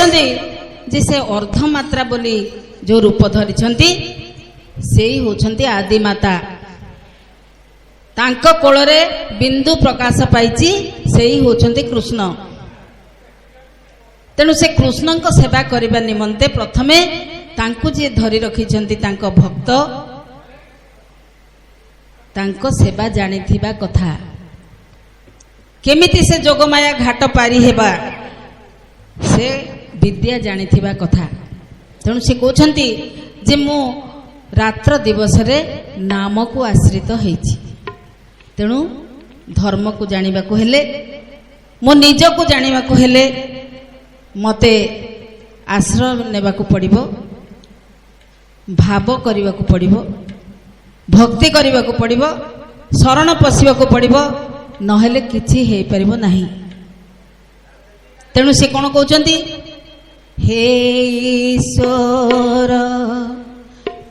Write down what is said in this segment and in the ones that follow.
କହୁଛନ୍ତି ଯେ ସେ ଅର୍ଦ୍ଧମାତ୍ରା ବୋଲି ଯେଉଁ ରୂପ ଧରିଛନ୍ତି ସେଇ ହେଉଛନ୍ତି ଆଦିମାତା। ତାଙ୍କ କୋଳରେ ବିନ୍ଦୁ ପ୍ରକାଶ ପାଇଛି, ସେଇ ହେଉଛନ୍ତି କୃଷ୍ଣ। ତେଣୁ ସେ କୃଷ୍ଣଙ୍କ ସେବା କରିବା ନିମନ୍ତେ ପ୍ରଥମେ ତାଙ୍କୁ ଯିଏ ଧରି ରଖିଛନ୍ତି ତାଙ୍କ ଭକ୍ତ, ତାଙ୍କ ସେବା ଜାଣିଥିବା କଥା। କେମିତି ସେ ଯୋଗମାୟା ଘାଟ ପାରି ହେବା ସେ ବିଦ୍ୟା ଜାଣିଥିବା କଥା। ତେଣୁ ସେ କହୁଛନ୍ତି ଯେ ମୁଁ ରାତ୍ର ଦିବସରେ ନାମକୁ ଆଶ୍ରିତ ହେଇଛି। ତେଣୁ ଧର୍ମକୁ ଜାଣିବାକୁ ହେଲେ, ମୋ ନିଜକୁ ଜାଣିବାକୁ ହେଲେ ମୋତେ ଆଶ୍ରୟ ନେବାକୁ ପଡ଼ିବ, ଭାବ କରିବାକୁ ପଡ଼ିବ, ଭକ୍ତି କରିବାକୁ ପଡ଼ିବ, ଶରଣ ପଶିବାକୁ ପଡ଼ିବ, ନହେଲେ କିଛି ହେଇପାରିବ ନାହିଁ। ତେଣୁ ସେ କ'ଣ କହୁଛନ୍ତି? ହେ ଈଶ୍ୱର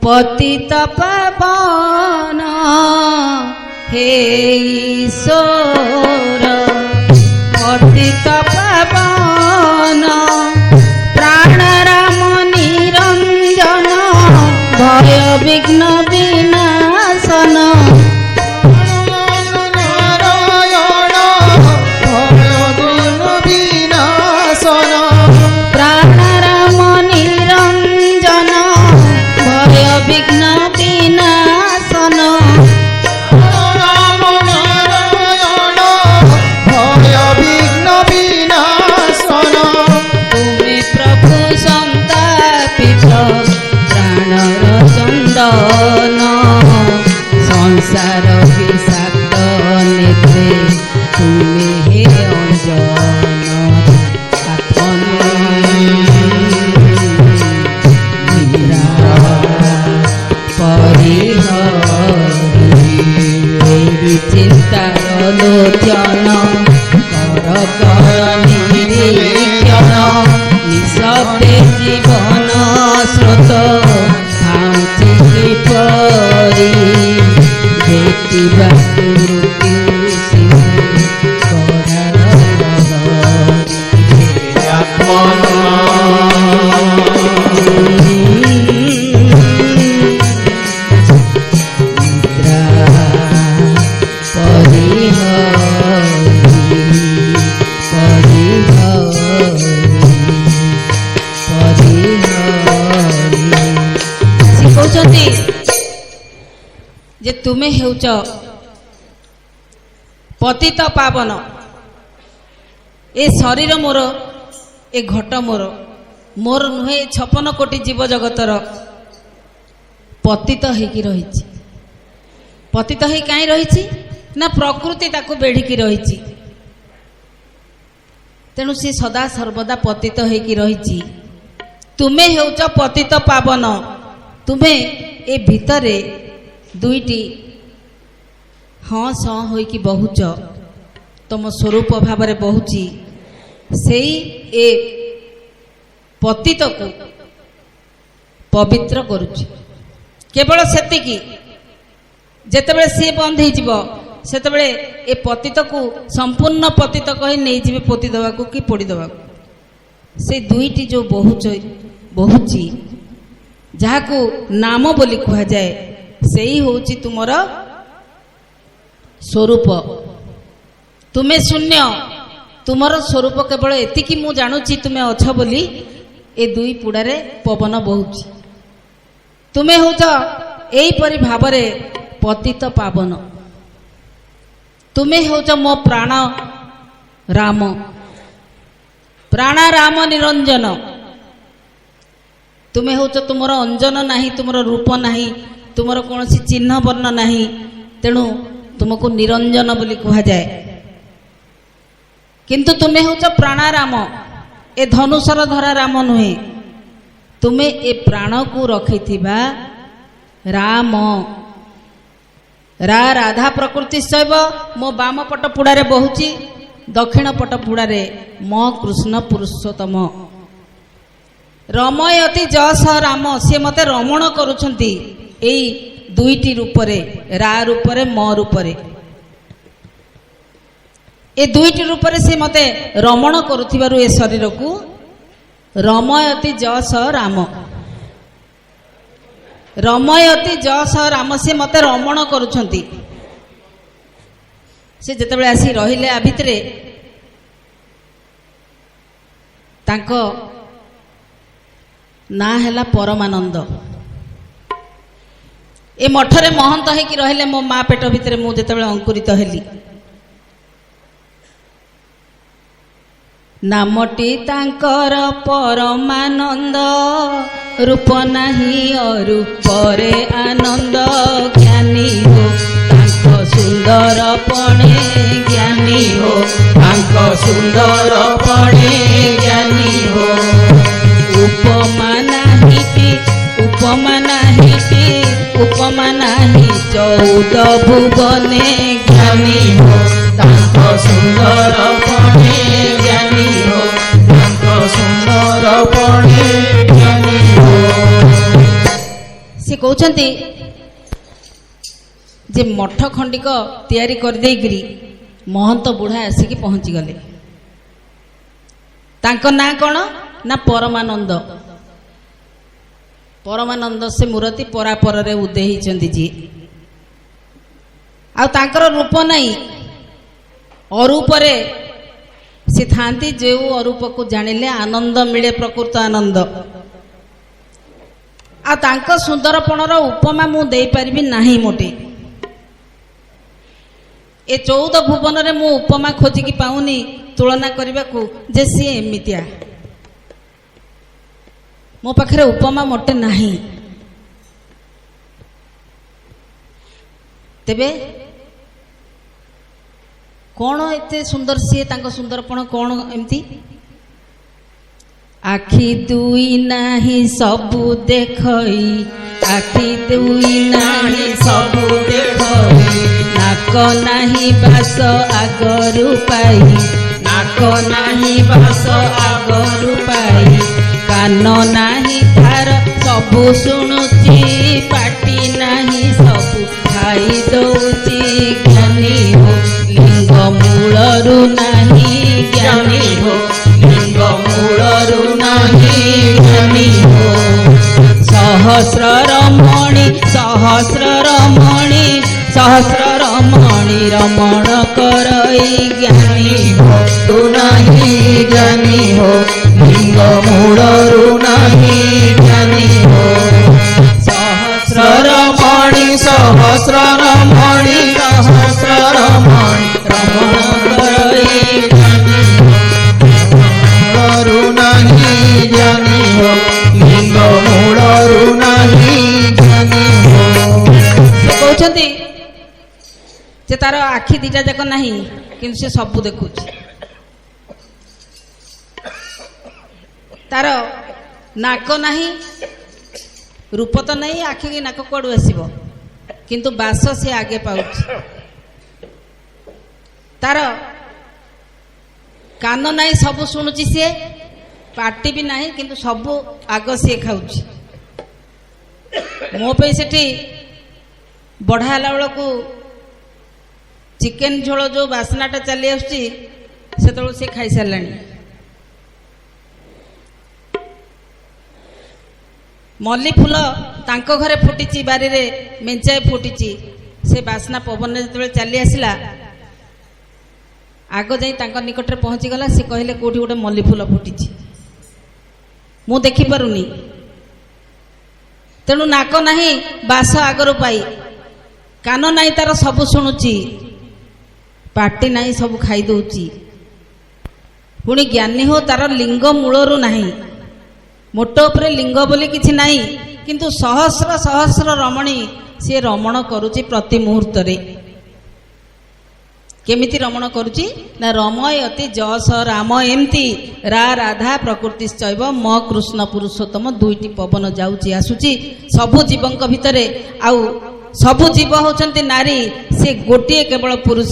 ପତିତ ପାବନ, ହେ ଈଶ୍ୱର ପତିତ ପାବନ, ପ୍ରାଣରାମ ନିରଞ୍ଜନ, ଭୟ ବିଘ୍ନ ବିନାଶନ, ପ୍ରାଣରାମ ନିରଞ୍ଜନ, ଭୟ ବିଘ୍ନ ବିନାଶନ, ତୁମେ ପ୍ରଭୁ ସନ୍ତାପିତ ପ୍ରାଣର ଚନ୍ଦନ, ସଂସାର ବିଷାକ୍ତ ନେତ୍ରେ ତୁମେ ହେ ଅଞ୍ଜନ, ଚିନ୍ତାର ଲୋଚନ, କର କର ନିରୀକ୍ଷଣ, ନିଃଶବ୍ଦେ ଜୀବନ ସ୍ରୋତ ଖାଉଛି କିପରି, ଦେଖିବାକୁ ମୃତ୍ୟୁ ଯେ ତୁମେ ହେଉଛ ପତିତ ପାବନ। ଏ ଶରୀର ମୋର, ଏ ଘଟ ମୋର, ମୋର ନୁହେଁ, 56 କୋଟି ଜୀବ ଜଗତର ପତିତ ହେଇକି ରହିଛି। ପତିତ ହେଇ କାହିଁ ରହିଛି ନା ପ୍ରକୃତି ତାକୁ ବେଢ଼ିକି ରହିଛି। ତେଣୁ ସେ ସଦା ସର୍ବଦା ପତିତ ହେଇକି ରହିଛି। ତୁମେ ହେଉଛ ପତିତ ପାବନ। ତୁମେ ଏ ଭିତରେ ଦୁଇଟି ହଁ ସଁ ହୋଇକି ବହୁଛ, ତମ ସ୍ୱରୂପ ଭାବରେ ବହୁଛି। ସେଇ ଏ ପତିତକୁ ପବିତ୍ର କରୁଛି। କେବଳ ସେତିକି। ଯେତେବେଳେ ସିଏ ବନ୍ଦ ହେଇଯିବ ସେତେବେଳେ ଏ ପତିତକୁ ସମ୍ପୂର୍ଣ୍ଣ ପତିତ କହି ନେଇଯିବେ ପୋତି ଦେବାକୁ କି ପୋଡ଼ି ଦେବାକୁ। ସେ ଦୁଇଟି ଯେଉଁ ବହୁଛି ଯାହାକୁ ନାମ ବୋଲି କୁହାଯାଏ, ସେଇ ହେଉଛି ତୁମର ସ୍ୱରୂପ। ତୁମେ ଶୂନ୍ୟ, ତୁମର ସ୍ୱରୂପ କେବଳ ଏତିକି ମୁଁ ଜାଣୁଛି ତୁମେ ଅଛ ବୋଲି ଏ ଦୁଇ ପୁଡ଼ାରେ ପବନ ବହୁଛି। ତୁମେ ହେଉଛ ଏହିପରି ଭାବରେ ପତିତ ପାବନ। ତୁମେ ହେଉଛ ମୋ ପ୍ରାଣ ରାମ, ପ୍ରାଣାରାମ ନିରଞ୍ଜନ। ତୁମେ ହେଉଛ, ତୁମର ଅଞ୍ଜନ ନାହିଁ, ତୁମର ରୂପ ନାହିଁ, ତୁମର କୌଣସି ଚିହ୍ନ ବର୍ଣ୍ଣ ନାହିଁ। ତେଣୁ ତୁମକୁ ନିରଞ୍ଜନ ବୋଲି କୁହାଯାଏ। କିନ୍ତୁ ତୁମେ ହେଉଛ ପ୍ରାଣାରାମ। ଏ ଧନୁଷର ଧରା ରାମ ନୁହେଁ, ତୁମେ ଏ ପ୍ରାଣକୁ ରଖିଥିବା ରାମ। ରାଧା ପ୍ରକୃତି ଶୈବ ମୋ ବାମ ପଟ ପୁଡ଼ାରେ ବହୁଛି, ଦକ୍ଷିଣ ପଟ ପୁଡ଼ାରେ ମୋ କୃଷ୍ଣ ପୁରୁଷୋତ୍ତମ। ରମୟତି ଯଶ ରାମ, ସିଏ ମୋତେ ରମଣ କରୁଛନ୍ତି ଏଇ ଦୁଇଟି ରୂପରେ, ରା ରୂପରେ, ମ ରୂପରେ। ଏ ଦୁଇଟି ରୂପରେ ସେ ମୋତେ ରମଣ କରୁଥିବାରୁ ଏ ଶରୀରକୁ ରମୟତି ଯଶ ରାମ, ରମୟତି ଯଶ ରାମ, ସେ ମୋତେ ରମଣ କରୁଛନ୍ତି। ସେ ଯେତେବେଳେ ଆସି ରହିଲେ ଆ ଭିତରେ, ତାଙ୍କ ନାଁ ହେଲା ପରମାନନ୍ଦ। ଏ ମଠରେ ମହନ୍ତ ହେଇକି ରହିଲେ ମୋ ମା ପେଟ ଭିତରେ ମୁଁ ଯେତେବେଳେ ଅଙ୍କୁରିତ ହେଲି। ନାମଟି ତାଙ୍କର ପରମାନନ୍ଦ, ରୂପ ନାହିଁ ଅରୂପରେ ଆନନ୍ଦ। ଜ୍ଞାନୀ ହୋ ତାଙ୍କ ସୁନ୍ଦର ପଣେ, ଜ୍ଞାନୀ ହୋ ତାଙ୍କ ସୁନ୍ଦର ପଣେ, ଜ୍ଞାନୀ ହୋ। ଉପମା ନାହିଁ, ଉପମା ନାହିଁ, ଉପମା ନାହିଁ 14 ଭୁବନେ। ଜ୍ଞାନୀ ହୋ ତାଙ୍କ ସୁନ୍ଦର ପଣେ, ଜ୍ଞାନୀ ହୋ ତାଙ୍କ ସୁନ୍ଦର ପଣେ, ଜ୍ଞାନୀ ହୋ। ସେ କହୁଛନ୍ତି ଯେ ମଠ ଖଣ୍ଡିକ ତିଆରି କରିଦେଇକିରି ମହନ୍ତ ବୁଢ଼ା ଆସିକି ପହଞ୍ଚିଗଲେ। ତାଙ୍କ ନାଁ କ'ଣ ନା ପରମାନନ୍ଦ। ପରମାନନ୍ଦ ସେ ମୂରତି ପରାପରରେ ଉଦୟ ହେଇଛନ୍ତି ଯିଏ। ଆଉ ତାଙ୍କର ରୂପ ନାହିଁ, ଅରୂପରେ ସେ ଥାନ୍ତି। ଯେଉଁ ଅରୂପକୁ ଜାଣିଲେ ଆନନ୍ଦ ମିଳେ, ପ୍ରକୃତ ଆନନ୍ଦ। ଆଉ ତାଙ୍କ ସୁନ୍ଦରପଣର ଉପମା ମୁଁ ଦେଇପାରିବି ନାହିଁ ମୋଟେ। ଏ 14 ଭୁବନରେ ମୁଁ ଉପମା ଖୋଜିକି ପାଉନି ତୁଳନା କରିବାକୁ ଯେ ସିଏ ଏମିତିଆ। ମୋ ପାଖରେ ଉପମା ମୋଟେ ନାହିଁ। ତେବେ କ'ଣ ଏତେ ସୁନ୍ଦର ସିଏ, ତାଙ୍କ ସୁନ୍ଦରପଣ କ'ଣ ଏମିତି? ଆଖି ଦୁଇ ନାହିଁ ସବୁ ଦେଖଇ, ଆଖି ଦୁଇ ନାହିଁ ସବୁ ଦେଖଇ। ନାକ ନାହିଁ ବାସ ଆଗରୁ ପାଇ, ନାକ ନାହିଁ ବାସ ଆଗରୁ ପାଇ। କାନ ନାହିଁ ତାର ସବୁ ଶୁଣୁଛି, ପାଟି ନାହିଁ ସବୁ ଖାଇ ଦଉଛି। ଜ୍ଞାନୀ ହୋ ଲିଙ୍ଗ ମୂଳରୁ ନାହିଁ, ଜ୍ଞାନୀ ହୋ ଲିଙ୍ଗ ମୂଳରୁ ନାହିଁ, ଜ୍ଞାନୀ ହୋ। ସହସ୍ର ରମଣୀ, ସହସ୍ର ରମଣୀ, ସହସ୍ର ରମଣୀ ରମଣ କରଇ। ଜ୍ଞାନୀ ହୋ ତୁ ନାହିଁ, ଜ୍ଞାନୀ ହୋ ଲିଙ୍ଗ ମୂଳରୁ ନାହିଁ, ଜ୍ଞାନୀ ହୋ। ସହସ୍ର ରମଣୀ, ସହସ୍ର ରମଣୀ, ସହସ୍ର ରମଣୀ ରମଣ କରଇ। ଜ୍ଞାନୀ ମୂଳରୁ ନାହିଁ, ଜ୍ଞାନୀ ହୋ ଲିଙ୍ଗ ମୂଳରୁ ନାହିଁ, ଜ୍ଞାନୀ ହୋ। ସେ କହୁଛନ୍ତି ଯେ ତାର ଆଖି ଦିଟା ଯାକ ନାହିଁ, କିନ୍ତୁ ସେ ସବୁ ଦେଖୁଛି। ତାର ନାକ ନାହିଁ, ରୂପ ତ ନାହିଁ, ଆଖିକି ନାକ କୁଆଡ଼ୁ ଆସିବ? କିନ୍ତୁ ବାସ ସେ ଆଗେ ପାଉଛି। ତାର କାନ ନାହିଁ, ସବୁ ଶୁଣୁଛି ସିଏ। ପାଟି ବି ନାହିଁ, କିନ୍ତୁ ସବୁ ଆଗ ସିଏ ଖାଉଛି। ମୋ ପାଇଁ ସେଠି ବଢ଼ା ହେଲା ବେଳକୁ ଚିକେନ ଝୋଳ ଯେଉଁ ବାସ୍ନାଟା ଚାଲି ଆସୁଛି, ସେତେବେଳକୁ ସେ ଖାଇସାରିଲାଣି। ମଲ୍ଲି ଫୁଲ ତାଙ୍କ ଘରେ ଫୁଟିଛି, ବାରିରେ ମେଞ୍ଚାଏ ଫୁଟିଛି। ସେ ବାସ୍ନା ପବନରେ ଯେତେବେଳେ ଚାଲି ଆସିଲା, ଆଗ ଯାଇ ତାଙ୍କ ନିକଟରେ ପହଞ୍ଚିଗଲା। ସେ କହିଲେ କେଉଁଠି ଗୋଟେ ମଲ୍ଲି ଫୁଲ ଫୁଟିଛି, ମୁଁ ଦେଖିପାରୁନି। ତେଣୁ ନାକ ନାହିଁ, ବାସ ଆଗରୁ ପାଇ। କାନ ନାହିଁ, ତାର ସବୁ ଶୁଣୁଛି। ପାଟି ନାହିଁ, ସବୁ ଖାଇଦେଉଛି। ପୁଣି ଜ୍ଞାନୀ ହୋ ତାର ଲିଙ୍ଗ ମୂଳରୁ ନାହିଁ। ମୋଟ ଉପରେ ଲିଙ୍ଗ ବୋଲି କିଛି ନାହିଁ, କିନ୍ତୁ ସହସ୍ର ସହସ୍ର ରମଣୀ ସିଏ ରମଣ କରୁଛି ପ୍ରତି ମୁହୂର୍ତ୍ତରେ। କେମିତି ରମଣ କରୁଛି ନା ରମୟତି ଯଶ ରାମ। ଏମିତି ରା ରାଧା ପ୍ରକୃତିଶ୍ଚୈବ ମ କୃଷ୍ଣ ପୁରୁଷୋତ୍ତମ, ଦୁଇଟି ପବନ ଯାଉଛି ଆସୁଛି ସବୁ ଜୀବଙ୍କ ଭିତରେ। ଆଉ ସବୁ ଜୀବ ହେଉଛନ୍ତି ନାରୀ, ସେ ଗୋଟିଏ କେବଳ ପୁରୁଷ।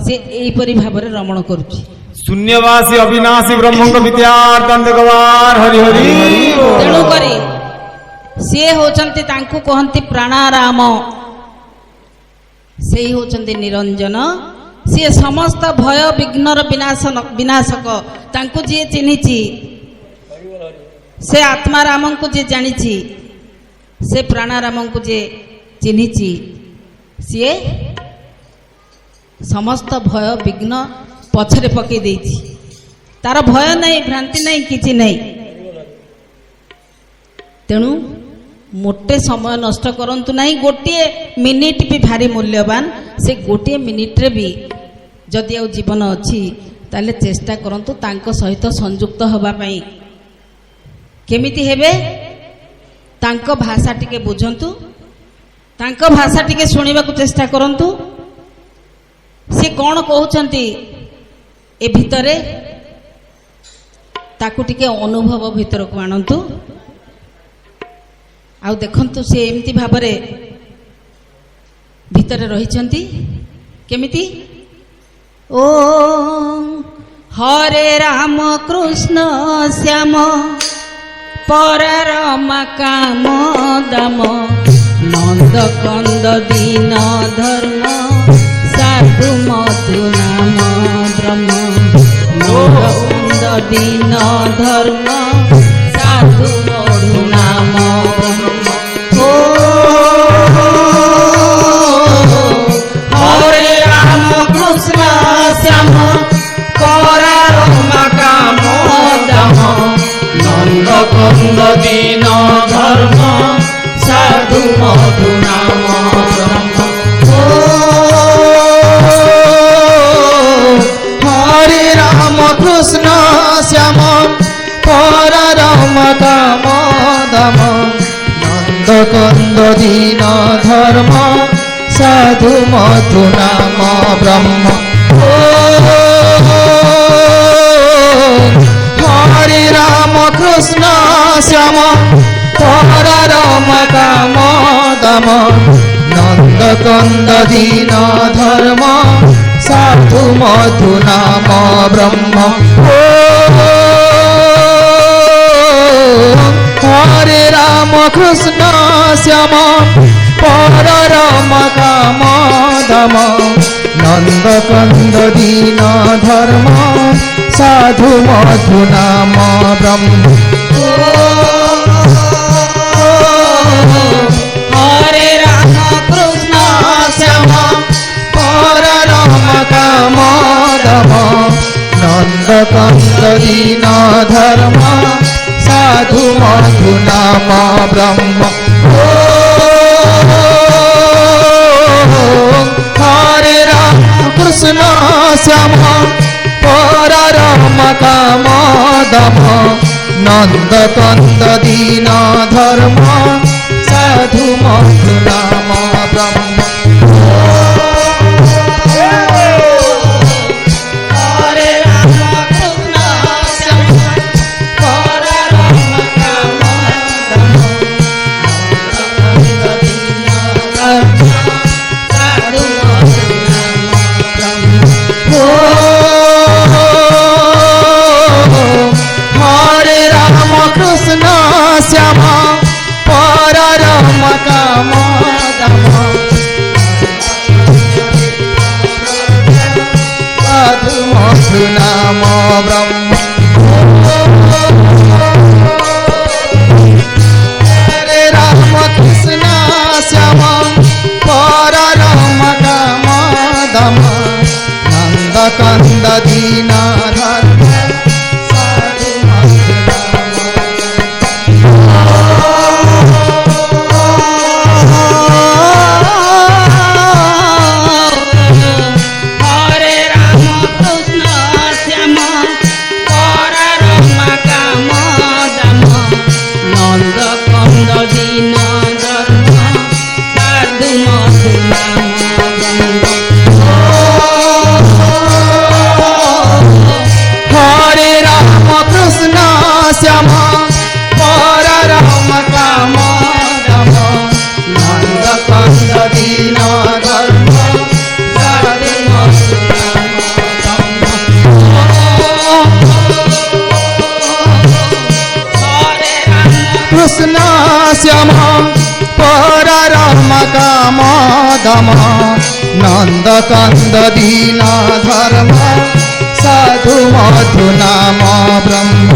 ସେ ଏହିପରି ଭାବରେ ରମଣ କରୁଛି। ଶୂନ୍ୟବାସୀ ଅବିନାଶୀ ବ୍ରହ୍ମଙ୍କ ବିଦ୍ୟାର୍ଥଗବାର ହରି ହରି। ତେଣୁକରି ସିଏ ହେଉଛନ୍ତି, ତାଙ୍କୁ କହନ୍ତି ପ୍ରାଣାରାମ। ସେଇ ହେଉଛନ୍ତି ନିରଞ୍ଜନ। ସିଏ ସମସ୍ତ ଭୟ ବିଘ୍ନର ବିନାଶକ। ତାଙ୍କୁ ଯିଏ ଚିହ୍ନିଛି ସେ ଆତ୍ମାରାମଙ୍କୁ ଯେ ଜାଣିଛି, ସେ ପ୍ରାଣାରାମଙ୍କୁ ଯେ ଚିହ୍ନିଛି, ସିଏ ସମସ୍ତ ଭୟ ବିଘ୍ନ ପଛରେ ପକେଇ ଦେଇଛି। ତାର ଭୟ ନାହିଁ, ଭ୍ରାନ୍ତି ନାହିଁ, କିଛି ନାହିଁ। ତେଣୁ ମୋଟେ ସମୟ ନଷ୍ଟ କରନ୍ତୁ ନାହିଁ। ଗୋଟିଏ ମିନିଟ୍ ବି ଭାରି ମୂଲ୍ୟବାନ। ସେ ଗୋଟିଏ ମିନିଟ୍ରେ ବି ଯଦି ଆଉ ଜୀବନ ଅଛି ତାହେଲେ ଚେଷ୍ଟା କରନ୍ତୁ ତାଙ୍କ ସହିତ ସଂଯୁକ୍ତ ହେବା ପାଇଁ। କେମିତି ହେବେ? ତାଙ୍କ ଭାଷା ଟିକେ ବୁଝନ୍ତୁ, ତାଙ୍କ ଭାଷା ଟିକେ ଶୁଣିବାକୁ ଚେଷ୍ଟା କରନ୍ତୁ। ସେ କ'ଣ କହୁଛନ୍ତି ଏ ଭିତରେ ତାକୁ ଟିକେ ଅନୁଭବ ଭିତରକୁ ଆଣନ୍ତୁ। ଆଉ ଦେଖନ୍ତୁ ସେ ଏମିତି ଭାବରେ ଭିତରେ ରହିଛନ୍ତି। କେମିତି? ଓ ହରେ ରାମ କୃଷ୍ଣ ଶ୍ୟାମ ପରରମା କାମ ଦାମ ନନ୍ଦ କନ୍ଦ ଦୀନ ଧର୍ମ ସାଧୁ ମଧୁ ନାମ ବ୍ରହ୍ମ ନନ୍ଦ କନ୍ଦ ଦୀନ ଧର୍ମ ସାଧୁ ମଧୁ ନାମ ବ୍ରହ୍ମ। ଓ ହରେ ରାମ କୃଷ୍ଣ ଶ୍ୟାମ ପରରମା କାମ ଦାମ নন্দ কন্দ দীন ধর্ম সাধু মধু নাম ব্রহ্ম। হরে রাম কৃষ্ণ শ্যাম পররম কাম দাম নন্দ কন্দ দীন ধর্ম সাধু মধু নাম ব্রহ্ম। হরে রাম কৃষ্ণ শ্যাম পররম কাম দাম নন্দ কন্দ দীন ধর্ম সাধু মধু নাম ব্রহ্ম। হরে রাম কৃষ্ণ শ্যাম পররম কাম দাম নন্দ কন্দ দীন ধর্ম সাধু মধু নাম ব্রহ্ম। হরে রাম কৃষ্ণ শ্যাম পররম কাম দাম নন্দ কন্দ দীন ধর্ম সাধু মধু নাম ব্রহ্ম। হরে রাম কৃষ্ণ শ্যাম পররম কাম দাম নন্দ কন্দ দীন ধর্ম সাধু মধু নাম ব্রহ্ম। হরে রাম কৃষ্ণ শ্যাম পররম কাম দাম নন্দ দীন ধর্ম সাধু মধু নাম ব্রহ্ম। হরে রাম কৃষ্ণ শ্যাম পররম কাম দাম সাধু মধু নাম ব্রহ্ম। হরে রাম কৃষ্ণ শ্যাম পররম কাম দাম নন্দ কন্দ দীন ধর্ম সাধু মধু নাম হরে রাম কৃষ্ণ শ্যাম পররম কাম দাম নন্দ কন্দ দীন ধর্ম সাধু মধু নাম ব্রহ্ম। হরে রাম কৃষ্ণ শ্যাম পররম কাম দাম নন্দ কন্দ দীন ধর্ম সাধু মধু নাম ব্রহ্ম। হরে রাম কৃষ্ণ শ্যাম পররম কাম দাম নন্দ কন্দ দীন ধর্ম সাধু মধু নাম ব্রহ্ম।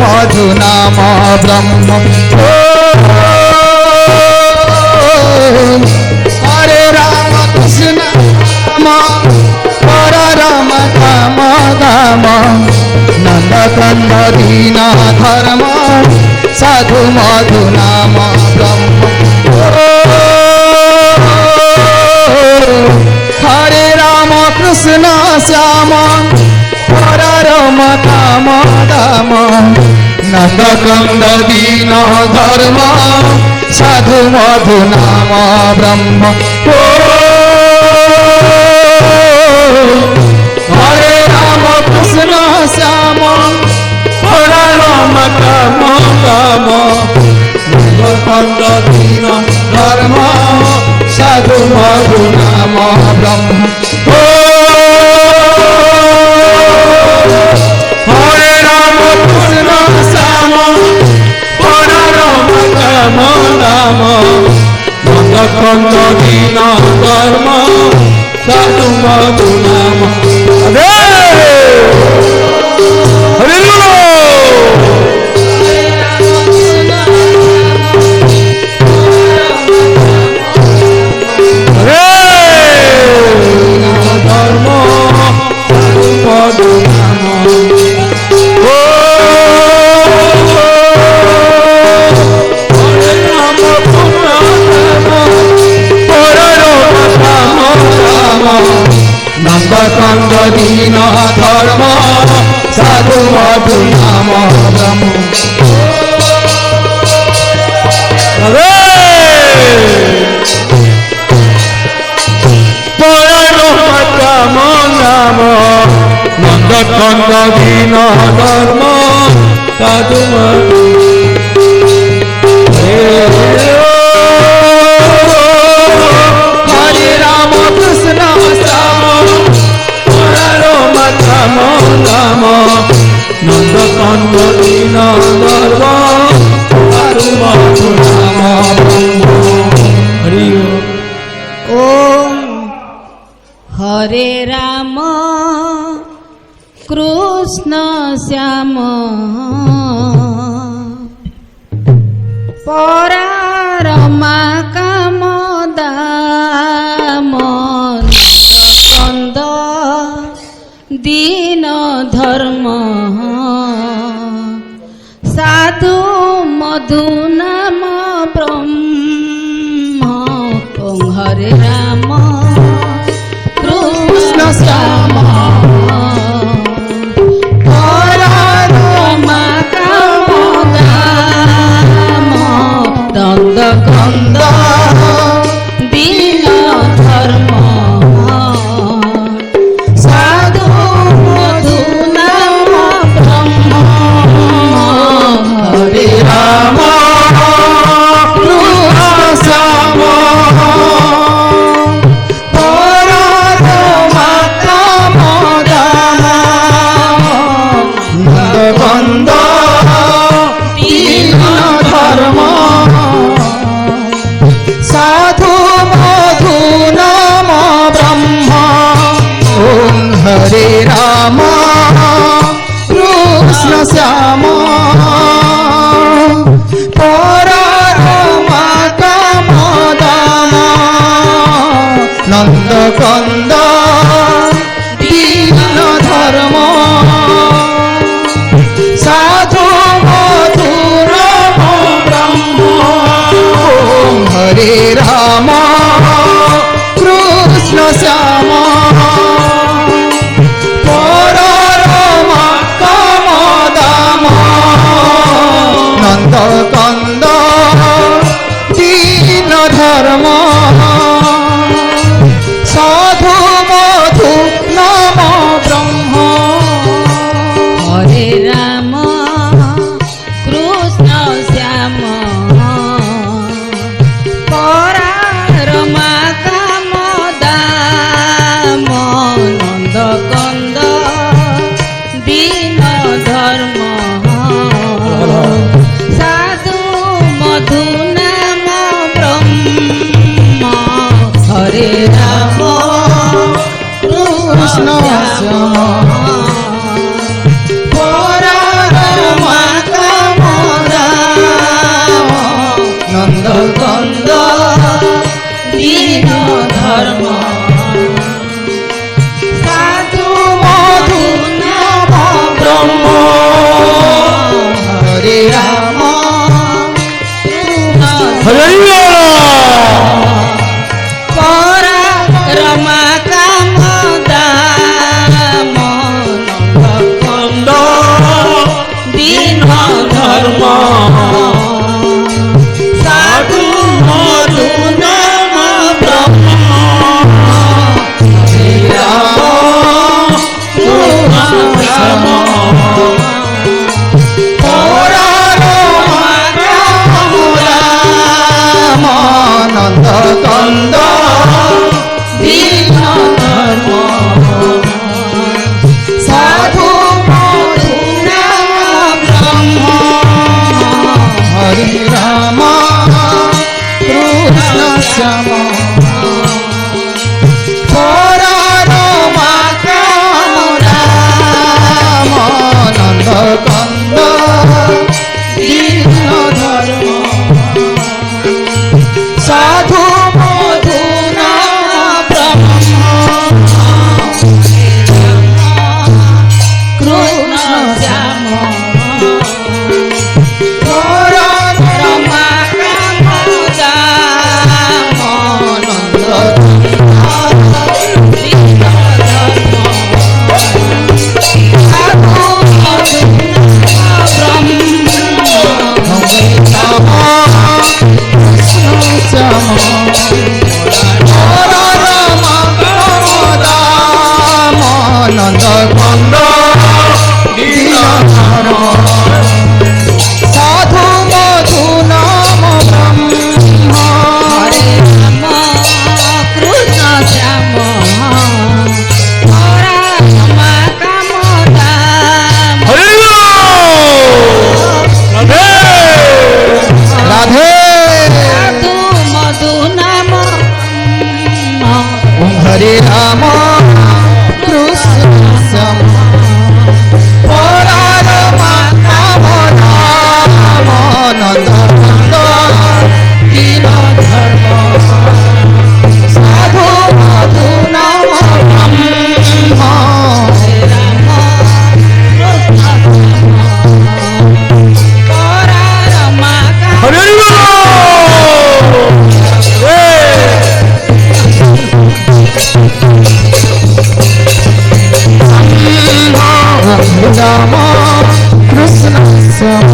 মধু নাম ব্রহ্ম হরে রাম কৃষ্ণ রাম হরে রাম কাম দাম নন্দ কন্দ দীন ধর্ম সাধু মধু নাম ব্রহ্ম হরে রাম কৃষ্ণ শ্যাম হরে রাম কাম দাম নন্দ কন্দ দীন ধর্ম সাধু মধু নাম ব্রহ্ম হরে রাম কৃষ্ণ শ্যাম হরে রাম কাম কাম নন্দ দীন ধর্ম সাধু মধু নাম ব্রহ্ম হরে রাম কৃষ্ণ শ্যাম হরে রাম কাম কাম নন্দ কন্দ দীন ধর্ম সাধু মধু নাম নন্দকন্দ দীন ধর্ম সাধু মধু নাম ব্রহ্ম কাম নাম নন্দকন্দ দীন ধর্ম সাধু হরে রাম কৃষ্ণ শ্যাম হরে রাম কাম কাম নন্দ কন্দ দীন ধর্ম সাধু মধু নাম হরি ওম হরে রাম কৃষ্ণ শ্যাম পরমা কাম দাম কন্দ দীন ধর্ম সাধু মধু নাম ব্রহ্ম ওম হরে রাম কৃষ্ণ শ্যাম পরমা কাম দাম নন্দ কন্দ দীন ধর্ম সাধু মধু নাম ব্রহ্ম হরে রাম কৃষ্ণ শ্যাম পরমা কাম দাম নন্দকন্দ দীন ধর্ম সাধু মধু নাম ব্রহ্ম ওম হরে রাম কৃষ্ণ শ্যাম পরমা কাম দাম নন্দকন্দ দীন ধর্ম সাধু মধু নাম ব্রহ্ম ওম হরে রাম কৃষ্ণ শ্যাম পরমা কাম দাম নন্দকন্দ দীন ধর্ম সাধু মধু নাম ব্রহ্ম হরে রাম কৃষ্ণ শ্যাম পরমা কাম দাম নন্দ কন্দ দীন ধর্ম সাধু হরি বল। পরা রমা কাম দাম কন্দ দিন ধর্ম সাধু মধু নাম ব্রহ্ম শ্রীরাম শ্যাম রামানন্দ কন্দ দিন ধর্ম সাধু মধু নাম ব্রহ্ম হরি রাম কৃষ্ণ শ্যাম রামানন্দ কন্দ দীন ধর্ম সাধু মধু নাম ব্রহ্ম কৃষ্ণ শ্যাম রমা কাম দাম নন্দ নন্দ কন্দ দীন ধর্ম সাধু মধু নাম ব্রহ্ম হরে রাম কৃষ্ণ শ্যাম হরে রাম কাম দাম হরি বল। রাধে রাধে সাধু মধু নাম হরে রাম কৃষ্ণ শ্যাম নন্দ কন্দ দীন ধর্ম সাধু মধু নাম ব্রহ্ম হরি বল। রাম কৃষ্ণ শ্যাম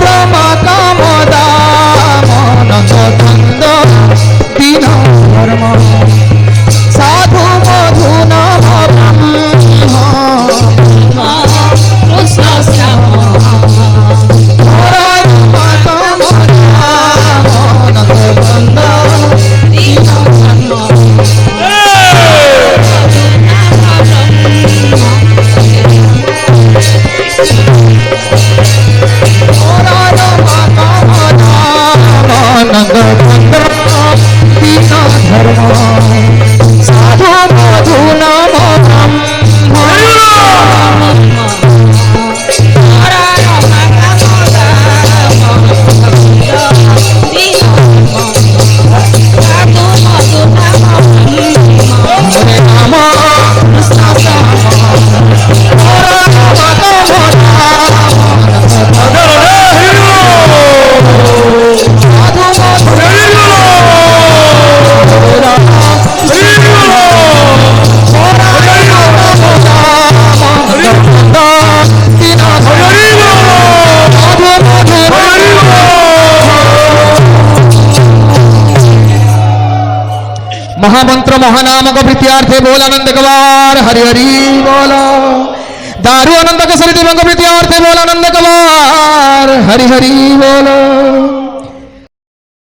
রাম কাম দাম নন্দ কন্দ দীন ধর্ম সাধু মধু নাম ব্রহ্ম কৃষ্ণ শ্যাম রাম কাম দাম নন্দ কন্দ দীন ধর্ম নন্দ কন্দ দীন ধর্ম সাধু মধু নাম ব্রহ্ম হরে রাম কৃষ্ণ শ্যাম महामंत्र महानामक प्रीत्यार्थे बोल आनंद कवार हरि हरि बोल दारू आनंद कसरी दिवंग प्रीत्यार्थे बोल आनंद कवार हरि हरि बोल